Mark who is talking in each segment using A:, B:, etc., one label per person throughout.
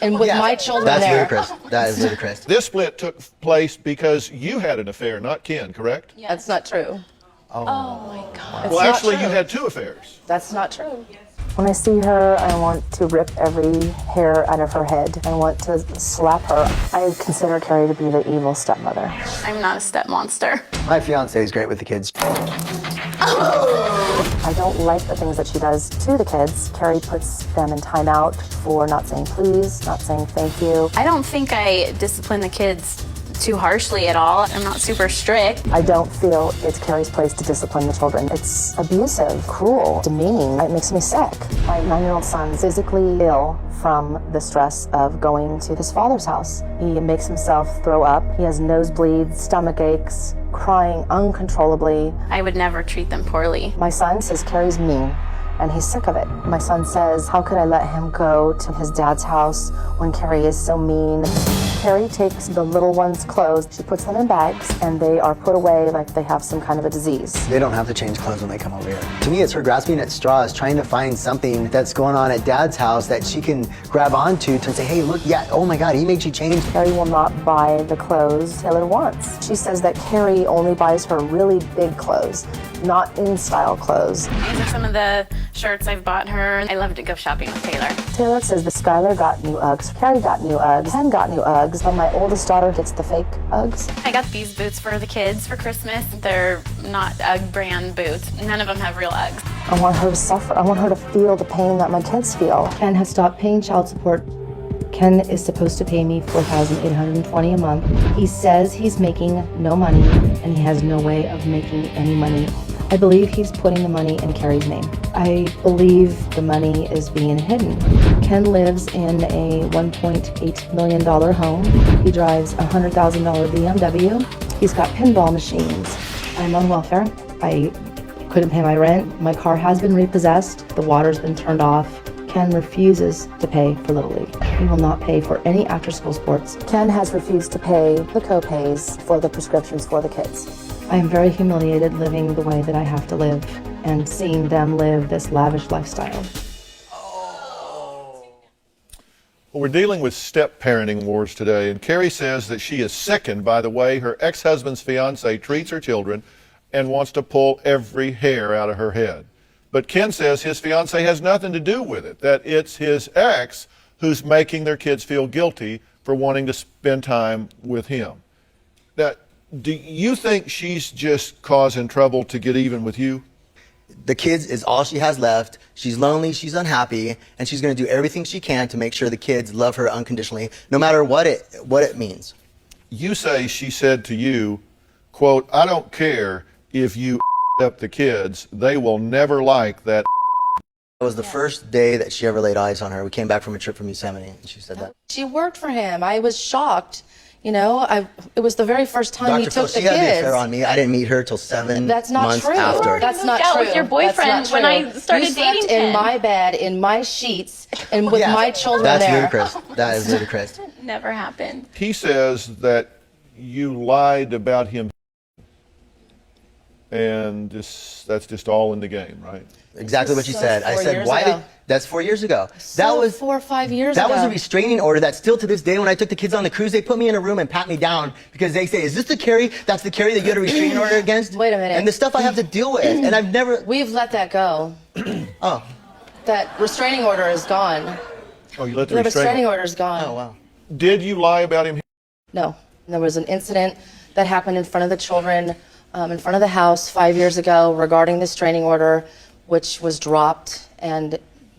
A: And with my children
B: That's
A: there.
B: ludicrous. That is ludicrous.
C: This split took place because you had an affair, not Ken, correct?
A: Yes. That's not true.
D: Oh my God.
C: Well, actually, you had 2 affairs.
A: That's not true.
E: When I see her, I want to rip every hair out of her head. I want to slap her. I consider Carrie to be the evil stepmother.
D: I'm not a step monster.
B: My fiance is great with the kids.
E: I don't like the things that she does to the kids. Carrie puts them in timeout for not saying please, not saying thank you.
D: I don't think I discipline the kids too harshly at all. I'm not super strict.
E: I don't feel it's Carrie's place to discipline the children. It's abusive, cruel, demeaning. It makes me sick. My 9-year-old son is physically ill from the stress of going to his father's house. He makes himself throw up. He has nosebleeds, stomach aches, crying uncontrollably.
D: I would never treat them poorly.
E: My son says Carrie's mean, and he's sick of it. My son says, how could I let him go to his dad's house when Carrie is so mean? Carrie takes the little ones' clothes, she puts them in bags, and they are put away like they have some kind of a disease.
B: They don't have to change clothes when they come over here. To me, it's her grasping at straws, trying to find something that's going on at Dad's house that she can grab onto to say, hey, look, yeah, oh my God, he made you change.
E: Carrie will not buy the clothes Taylor wants. She says that Carrie only buys her really big clothes, not in-style clothes.
D: These are some of the shirts I've bought her. I love to go shopping with Taylor.
E: Taylor says that Skylar got new Uggs, Carrie got new Uggs, Ken got new Uggs, and my oldest daughter gets the fake Uggs.
D: I got these boots for the kids for Christmas. They're not Ugg brand boots. None of them have real Uggs.
E: I want her to suffer. I want her to feel the pain that my kids feel.
A: Ken has stopped paying child support. Ken is supposed to pay me $4,820 a month. He says he's making no money, and he has no way of making any money. I believe he's putting the money in Carrie's name. I believe the money is being hidden. Ken lives in a $1.8 million home. He drives a $100,000 BMW. He's got pinball machines. I'm on welfare. I couldn't pay my rent. My car has been repossessed. The water's been turned off. Ken refuses to pay for Little League. He will not pay for any after-school sports.
E: Ken has refused to pay the co-pays for the prescriptions for the kids.
A: I am very humiliated living the way that I have to live and seeing them live this lavish lifestyle.
C: Well, we're dealing with step-parenting wars today, and Carrie says that she is sickened by the way her ex-husband's fiance treats her children and wants to pull every hair out of her head. But Ken says his fiance has nothing to do with it, that it's his ex who's making their kids feel guilty for wanting to spend time with him. Now, do you think she's just causing trouble to get even with you?
B: The kids is all she has left. She's lonely, she's unhappy, and she's going to do everything she can to make sure the kids love her unconditionally, no matter what it means.
C: You say she said to you, quote, I don't care if you up the kids, they will never like that.
B: It was the first day that she ever laid eyes on her. We came back from a trip from Yosemite, and she said that.
A: She worked for him. I was shocked. You know, it was the very first time he
B: Dr. Phil,
A: took the
B: she had the
A: kids.
B: affair on me. I didn't meet her till 7
A: That's not
B: months
A: true.
B: after.
A: That's not
D: out
A: true.
D: with your boyfriend
A: That's not
D: when
A: true.
D: I started
A: you slept
D: dating
A: in
D: him.
A: my bed, in my sheets, and with
B: Yeah,
A: my children
B: that's
A: there.
B: ludicrous. That is ludicrous.
D: Never happened.
C: He says that you lied about him, and that's just all in the game, right?
B: Exactly what you
A: So
B: said. I
A: 4
B: said,
A: years
B: why
A: ago.
B: did... That's 4 years ago.
A: So
B: That was
A: 4 or 5 years
B: That
A: ago.
B: was a restraining order that still to this day, when I took the kids on the cruise, they put me in a room and pat me down because they say, is this the Carrie? That's the Carrie that you had a restraining order against?
A: Wait a minute.
B: And the stuff I have to deal with. And I've never...
A: We've let that go.
B: Oh.
A: That restraining order is gone.
C: Oh, you let the
A: The
C: restraining
A: restraining order is gone.
B: Oh, wow.
C: Did you lie about him?
A: No. There was an incident that happened in front of the children, in front of the house 5 years ago regarding the restraining order, which was dropped, and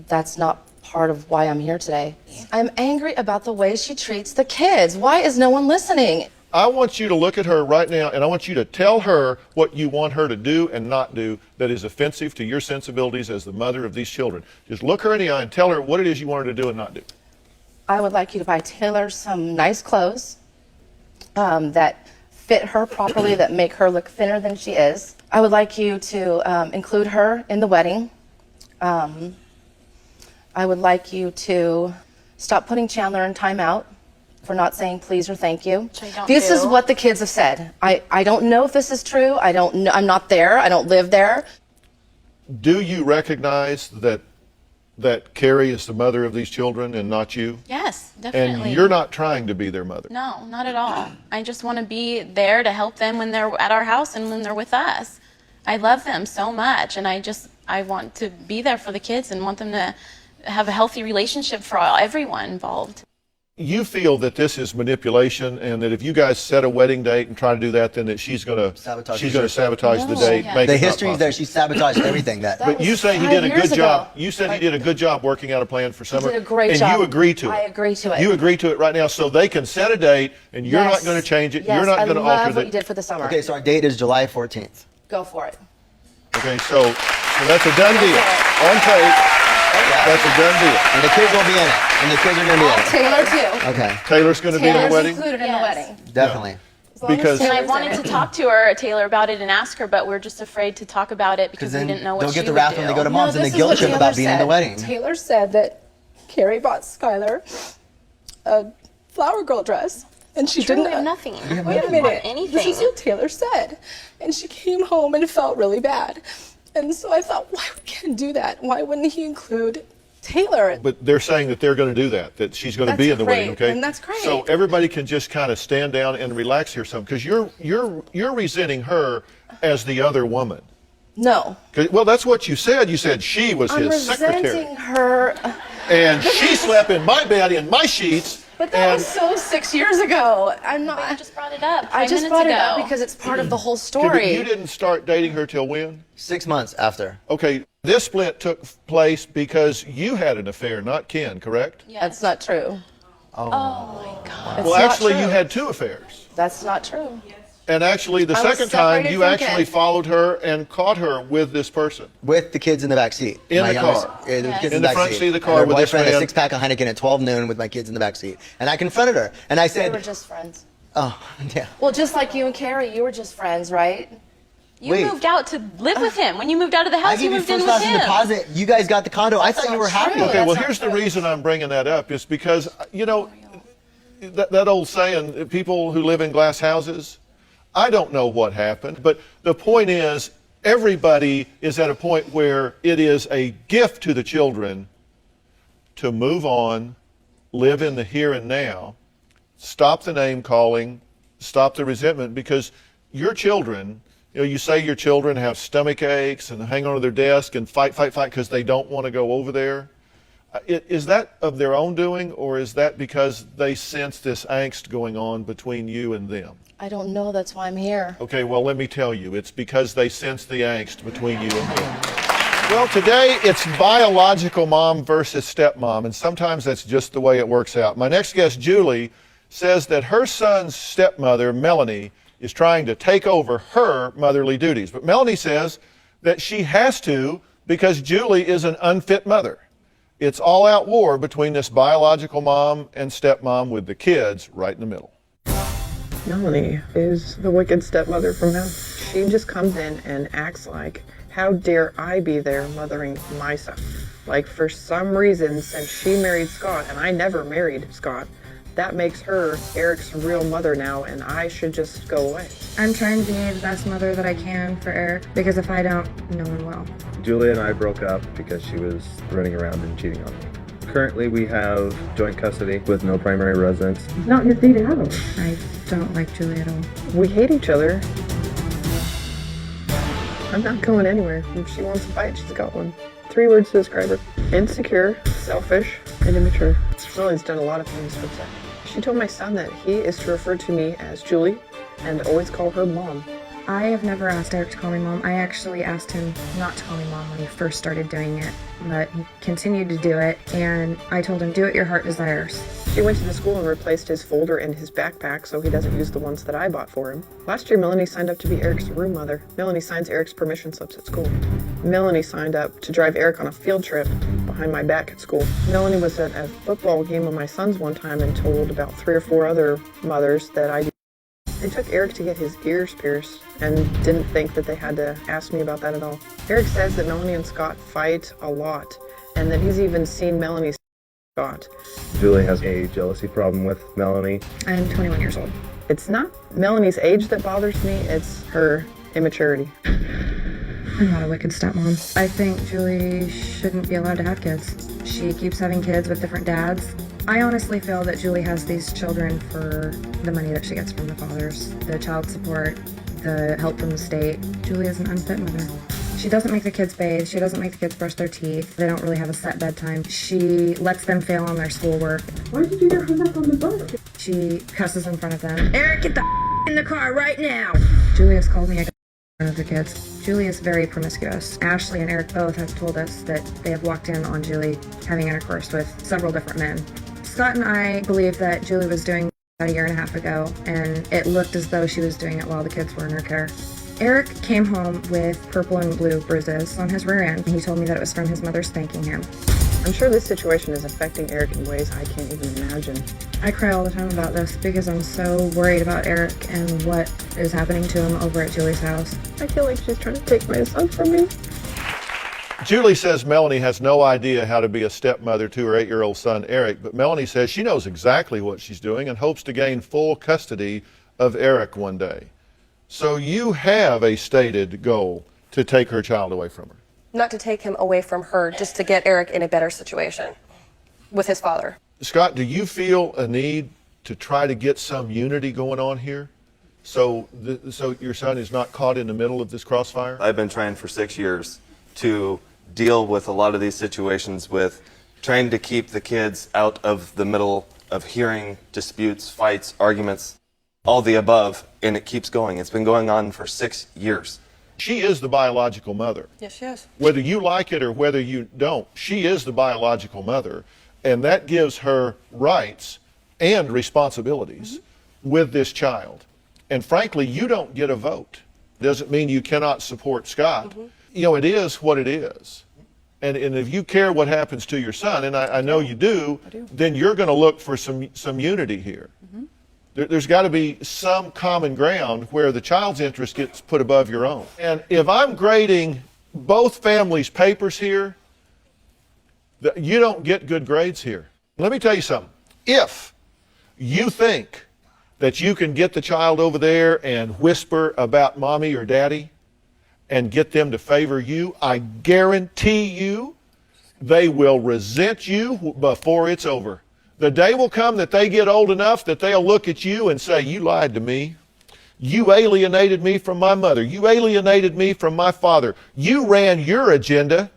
A: that's not part of why I'm here today. I'm angry about the way she treats the kids. Why is no one listening?
C: I want you to look at her right now, and I want you to tell her what you want her to do and not do that is offensive to your sensibilities as the mother of these children. Just look her in the eye and tell her what it is you want her to do and not do.
A: I would like you to buy Taylor some nice clothes that fit her properly, that make her look thinner than she is. I would like you to include her in the wedding. I would like you to stop putting Chandler in timeout for not saying please or thank you. This is what the kids have said. I don't know if this is true. I don't know. I'm not there. I don't live there.
C: Do you recognize that that Carrie is the mother of these children and not you?
D: Yes, definitely.
C: And you're not trying to be their mother?
D: No, not at all. I just want to be there to help them when they're at our house and when they're with us. I love them so much, and I want to be there for the kids and want them to have a healthy relationship for everyone involved.
C: You feel that this is manipulation, and that if you guys set a wedding date and try to do that, then that she's going to sabotage the date.
D: Yeah.
C: Make
B: The
C: it not
B: history's there.
C: possible.
B: She sabotaged everything.
C: But you say he did a good job. You said he did a good job working out a plan for summer.
A: did a great
C: and
A: job.
C: you agree to it.
A: I agree to it.
C: You agree to it right now, so they can set a date, and you're not going to change it.
A: Yes,
C: You're not going to
A: I love
C: alter
A: what you
C: it.
A: did for the summer.
B: Okay, so our date is July 14th.
A: Go for it.
C: Okay, so that's a done deal. On tape, that's a done deal.
B: And the kids will be in it. And the kids are going to be in it.
A: Taylor too.
B: Okay,
C: Taylor's going to be in the
A: Taylor's
C: wedding?
A: included in the
D: Yes.
A: wedding.
B: definitely.
C: Because
D: And I wanted to talk to her, Taylor, about it and ask her, but we're just afraid to talk about it because we
B: then
D: didn't know what
B: they'll
D: she
B: get the
D: would
B: wrath
D: do.
B: when they go to mom's and the
F: this is
B: guilt
F: what
B: trip
F: Taylor
B: about being in the
F: said.
B: wedding.
F: Taylor said that Carrie bought Skylar a flower girl dress, and she
D: Truly
F: didn't.
D: nothing.
F: Wait a
D: We didn't
F: minute.
D: want anything.
F: This is what Taylor said, and she came home and felt really bad, and so I thought, why would Ken do that? Why wouldn't he include Taylor?
C: But they're saying that they're going to do that she's going to be
F: That's
C: in the wedding,
F: great,
C: okay?
F: and that's great.
C: So everybody can just kind of stand down and relax here some, because you're resenting her as the other woman.
F: No.
C: 'Cause- Well, that's what you said. You said she was
A: I'm
C: his secretary.
A: resenting her.
C: And she slept in my bed, in my sheets.
F: But that was so 6 years ago. I'm
D: But you
F: not.
D: just brought it up
A: I
D: 5
A: just
D: minutes
A: brought it
D: ago.
A: up because it's part of the whole
C: Okay,
A: story.
C: but you didn't start dating her till when?
B: 6 months after.
C: Okay, this split took place because you had an affair, not Ken, correct?
F: That's not true.
D: Oh my God.
C: Well,
A: not
C: actually,
A: true.
C: you had 2 affairs.
A: That's not true.
C: And actually, the
F: was
C: second time,
F: separated
C: you
F: from
C: actually
F: Ken.
C: followed her and caught her with this person.
B: With the kids in the back seat.
C: In
B: My
C: the
B: youngest-
C: car.
B: Yeah, the
D: Yes.
B: kids
C: In
B: in
C: the
B: the back
C: front
B: seat.
C: seat of the
B: And
C: car
B: her
C: with this
B: boyfriend,
C: man.
B: a 6-pack of Heineken at 12 noon with my kids in the back seat. And I confronted her. And I
A: They were
B: said,
A: just friends.
B: oh, yeah.
A: Well, just like you and Carrie, you were just friends, right?
D: You
B: Wait.
D: moved out to live with him. When you moved out of the
B: I
D: house, you
B: gave you
D: moved in
B: first
D: with
B: class
D: him.
B: deposit. You guys got the condo. I thought you were happy.
C: Okay, well,
A: That's
C: here's
A: not
C: the
A: true.
C: reason I'm bringing that up is because, you know, that old saying, people who live in glass houses, I don't know what happened, but the point is, everybody is at a point where it is a gift to the children to move on, live in the here and now, stop the name calling, stop the resentment, because your children, you know, you say your children have stomach aches and hang onto their desk and fight because they don't want to go over there. Is that of their own doing, or is that because they sense this angst going on between you and them?
A: I don't know. That's why I'm here.
C: Okay, well, let me tell you, it's because they sense the angst between you and them. Well, today it's biological mom versus stepmom, and sometimes that's just the way it works out. My next guest, Julie, says that her son's stepmother, Melanie, is trying to take over her motherly duties. But Melanie says that she has to because Julie is an unfit mother. It's all-out war between this biological mom and stepmom with the kids right in the middle.
G: Melanie is the wicked stepmother from hell. She just comes in and acts like, how dare I be there mothering my son? Like, for some reason, since she married Scott and I never married Scott, that makes her Eric's real mother now, and I should just go away.
H: I'm trying to be the best mother that I can for Eric, because if I don't, no one will.
I: Julia and I broke up because she was running around and cheating on me. Currently, we have joint custody with no primary residence.
H: It's not his day to have him. I don't like Julie at all.
G: We hate each other. I'm not going anywhere. If she wants to fight, she's got one. 3 words to describe her: insecure, selfish, and immature. Lily's done a lot of things for Zach. She told my son that he is to refer to me as Julie and always call her mom.
H: I have never asked Eric to call me mom. I actually asked him not to call me mom when he first started doing it, but he continued to do it, and I told him, do what your heart desires.
G: She went to the school and replaced his folder in his backpack so he doesn't use the ones that I bought for him. Last year, Melanie signed up to be Eric's room mother. Melanie signs Eric's permission slips at school. Melanie signed up to drive Eric on a field trip behind my back at school. Melanie was at a football game of my son's one time and told about 3 or 4 other mothers that I They took Eric to get his ears pierced and didn't think that they had to ask me about that at all. Eric says that Melanie and Scott fight a lot and that he's even seen Melanie Scott.
I: Julie has a jealousy problem with Melanie.
H: I'm 21 years old.
G: It's not Melanie's age that bothers me, it's her immaturity.
H: I'm not a wicked stepmom. I think Julie shouldn't be allowed to have kids. She keeps having kids with different dads. I honestly feel that Julie has these children for the money that she gets from the fathers, the child support, the help from the state. Julie is an unfit mother. She doesn't make the kids bathe. She doesn't make the kids brush their teeth. They don't really have a set bedtime. She lets them fail on their schoolwork.
G: Why did you do your homework on the bus?
H: She cusses in front of them. Eric, get the in the car right now! Julie has called me a of the kids. Julie is very promiscuous. Ashley and Eric both have told us that they have walked in on Julie having intercourse with several different men. Scott and I believe that Julie was doing about a year and a half ago, and it looked as though she was doing it while the kids were in her care. Eric came home with purple and blue bruises on his rear end, and he told me that it was from his mother spanking him.
G: I'm sure this situation is affecting Eric in ways I can't even imagine.
H: I cry all the time about this because I'm so worried about Eric and what is happening to him over at Julie's house.
G: I feel like she's trying to take my son from me.
C: Julie says Melanie has no idea how to be a stepmother to her 8-year-old son, Eric, but Melanie says she knows exactly what she's doing and hopes to gain full custody of Eric one day. So you have a stated goal to take her child away from her.
J: Not to take him away from her, just to get Eric in a better situation with his father.
C: Scott, do you feel a need to try to get some unity going on here? So your son is not caught in the middle of this crossfire?
K: I've been trying for 6 years to deal with a lot of these situations with trying to keep the kids out of the middle of hearing disputes, fights, arguments, all the above, and it keeps going. It's been going on for 6 years.
C: She is the biological mother.
J: Yes, she is.
C: Whether you like it or whether you don't, she is the biological mother. And that gives her rights and responsibilities with this child. And frankly, you don't get a vote. Doesn't mean you cannot support Scott. You know, it is what it is. And if you care what happens to your son, and I know you do, then you're going to look for some unity here. There's got to be some common ground where the child's interest gets put above your own. And if I'm grading both families' papers here, you don't get good grades here. Let me tell you something. If you think that you can get the child over there and whisper about mommy or daddy and get them to favor you, I guarantee you they will resent you before it's over. The day will come that they get old enough that they'll look at you and say, you lied to me. You alienated me from my mother. You alienated me from my father. You ran your agenda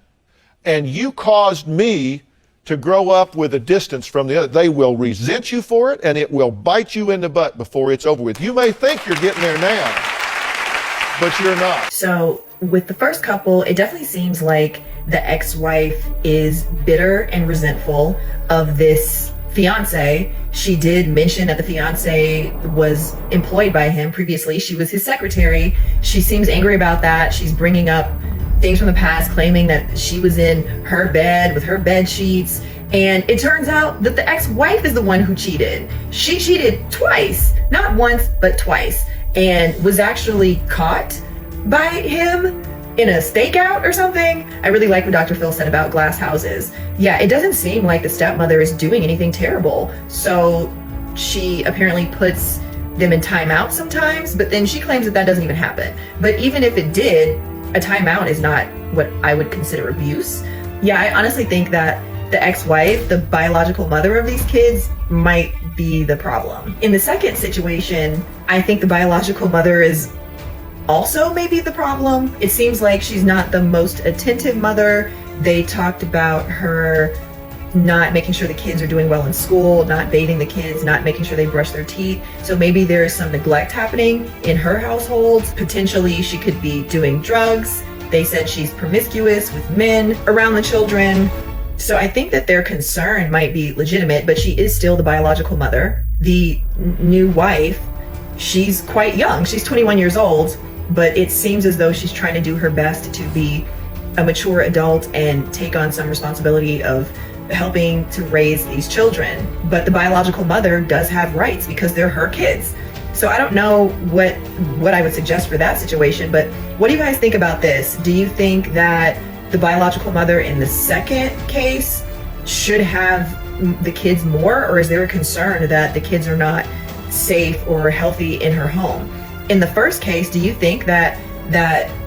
C: and you caused me to grow up with a distance from the other. They will resent you for it and it will bite you in the butt before it's over with. You may think you're getting there now, but you're not.
L: So with the first couple, it definitely seems like the ex-wife is bitter and resentful of this fiance. She did mention that the fiance was employed by him previously. She was his secretary. She seems angry about that. She's bringing up things from the past, claiming that she was in her bed with her bed sheets. And it turns out that the ex-wife is the one who cheated. She cheated twice, not once, but twice, and was actually caught by him in a stakeout or something. I really like what Dr. Phil said about glass houses. Yeah, it doesn't seem like the stepmother is doing anything terrible. So she apparently puts them in timeout sometimes, but then she claims that that doesn't even happen. But even if it did, a timeout is not what I would consider abuse. Yeah, I honestly think that the ex-wife, the biological mother of these kids, might be the problem. In the second situation, I think the biological mother is also maybe the problem. It seems like she's not the most attentive mother. They talked about her not making sure the kids are doing well in school, not bathing the kids, not making sure they brush their teeth. So maybe there is some neglect happening in her household. Potentially she could be doing drugs. They said she's promiscuous with men around the children. So I think that their concern might be legitimate, but she is still the biological mother. The new wife, she's quite young. She's 21 years old, but it seems as though she's trying to do her best to be a mature adult and take on some responsibility of helping to raise these children. But the biological mother does have rights because they're her kids. So I don't know what I would suggest for that situation, but what do you guys think about this? Do you think that the biological mother in the second case should have the kids more, or is there a concern that the kids are not safe or healthy in her home? In the first case, do you think that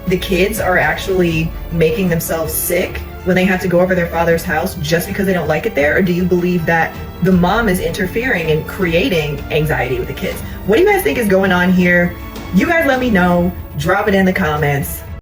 L: the kids are actually making themselves sick when they have to go over their father's house just because they don't like it there? Or do you believe that the mom is interfering and creating anxiety with the kids? What do you guys think is going on here? You guys let me know. Drop it in the comments.